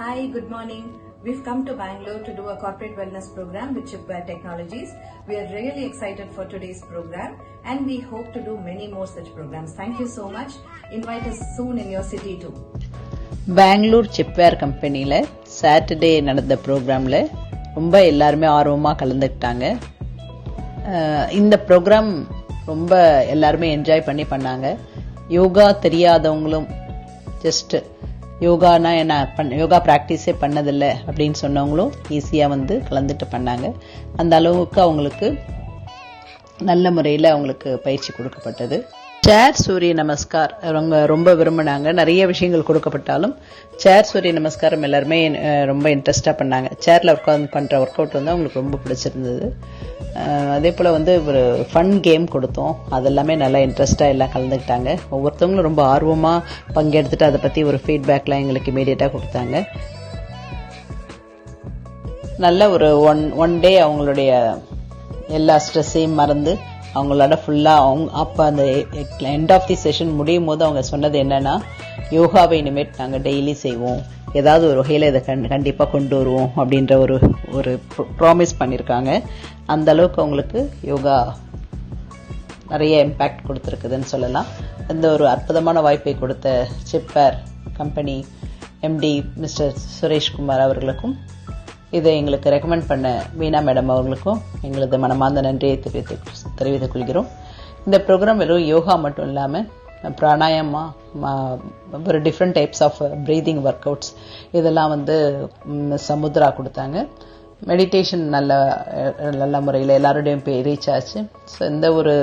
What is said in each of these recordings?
Hi, good morning. We've come to Bangalore to do a corporate wellness program with Chipware Technologies. We are really excited for today's program and we hope to do many more such programs. Thank you so much. Invite us soon in your city too. Bangalore சிப்வேர் கம்பெனியில் Saturday நடந்த ப்ரோக்ராமில் ரொம்ப எல்லாருமே ஆர்வமாக கலந்துக்கிட்டாங்க. இந்த program ரொம்ப எல்லாருமே என்ஜாய் பண்ணாங்க. யோகா தெரியாதவங்களும் ஜஸ்ட் யோகானா யோகா ப்ராக்டிஸே பண்ணதில்லை அப்படின்னு சொன்னவங்களும் ஈஸியாக வந்து கலந்துட்டு பண்ணாங்க. அந்த அளவுக்கு அவங்களுக்கு நல்ல முறையில் அவங்களுக்கு பயிற்சி கொடுக்கப்பட்டது. சேர் சூரிய நமஸ்கார் அவங்க ரொம்ப விரும்பினாங்க. நிறைய விஷயங்கள் கொடுக்கப்பட்டாலும் சேர் சூரிய நமஸ்காரம் எல்லாருமே ரொம்ப இன்ட்ரெஸ்டாக பண்ணாங்க. சேரில் உட்காந்து பண்ணுற ஒர்க் அவுட் வந்து அவங்களுக்கு ரொம்ப பிடிச்சிருந்தது. அதே போல் வந்து ஒரு ஃபன் கேம் கொடுத்தோம். அதெல்லாமே நல்லா இன்ட்ரெஸ்டாக எல்லாம் கலந்துக்கிட்டாங்க. ஒவ்வொருத்தவங்களும் ரொம்ப ஆர்வமாக பங்கெடுத்துட்டு அதை பற்றி ஒரு ஃபீட்பேக்லாம் எங்களுக்கு இமீடியட்டாக கொடுத்தாங்க. நல்ல ஒரு ஒன் டே அவங்களுடைய எல்லா ஸ்ட்ரெஸ்ஸையும் மறந்து அவங்களோட ஃபுல்லாக அப்போ அந்த எண்ட் ஆஃப் தி செஷன் முடியும் போது அவங்க சொன்னது என்னன்னா, யோகாவை இனிமேட் நாங்கள் டெய்லி செய்வோம், ஏதாவது ஒரு வகையில் இதை கண்டிப்பாக கொண்டு வருவோம் அப்படின்ற ஒரு ப்ராமிஸ் பண்ணியிருக்காங்க. அந்த அளவுக்கு அவங்களுக்கு யோகா நிறைய இம்பேக்ட் கொடுத்துருக்குதுன்னு சொல்லலாம். இந்த ஒரு அற்புதமான வாய்ப்பை கொடுத்த சிப்வேர் கம்பெனி எம்டி மிஸ்டர் சுரேஷ்குமார் அவர்களுக்கும் இதை எங்களுக்கு ரெக்கமெண்ட் பண்ண மீனா மேடம் அவர்களுக்கும் எங்களது மனமார்ந்த நன்றியை தெரிவித்துக் கொள்கிறோம். இந்த ப்ரோக்ராம் வெறும் யோகா மட்டும் இல்லாமல் பிராணாயாமா, ஒரு different types of breathing workouts இதெல்லாம் வந்து சமுத்ரா கொடுத்தாங்க. மெடிடேஷன் நல்ல முறையில் எல்லாருடையும் போய் ரீச் ஆச்சு. ஸோ இந்த ஒரு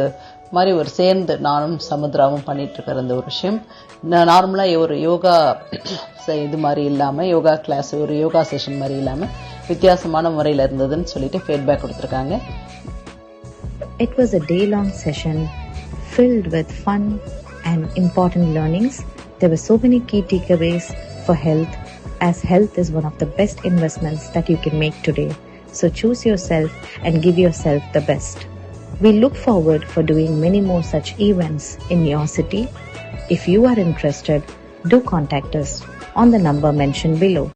மாதிரி ஒரு சேர்ந்து நானும் சமுத்ராவும் பண்ணிட்டு இருக்கிற இந்த ஒரு விஷயம் நார்மலாக ஒரு யோகா இது மாதிரி இல்லாமல், யோகா கிளாஸ் ஒரு யோகா செஷன் மாதிரி இல்லாமல் வித்தியாசமான முறையில் இருந்ததுன்னு சொல்லிட்டு ஃபீட்பேக் கொடுத்துருக்காங்க. It was a day-long session filled with fun and important learnings. There were so many key takeaways for health, as health is one of the best investments that you can make today. So choose yourself and give yourself the best. We look forward for doing many more such events in your city. If you are interested, do contact us on the number mentioned below.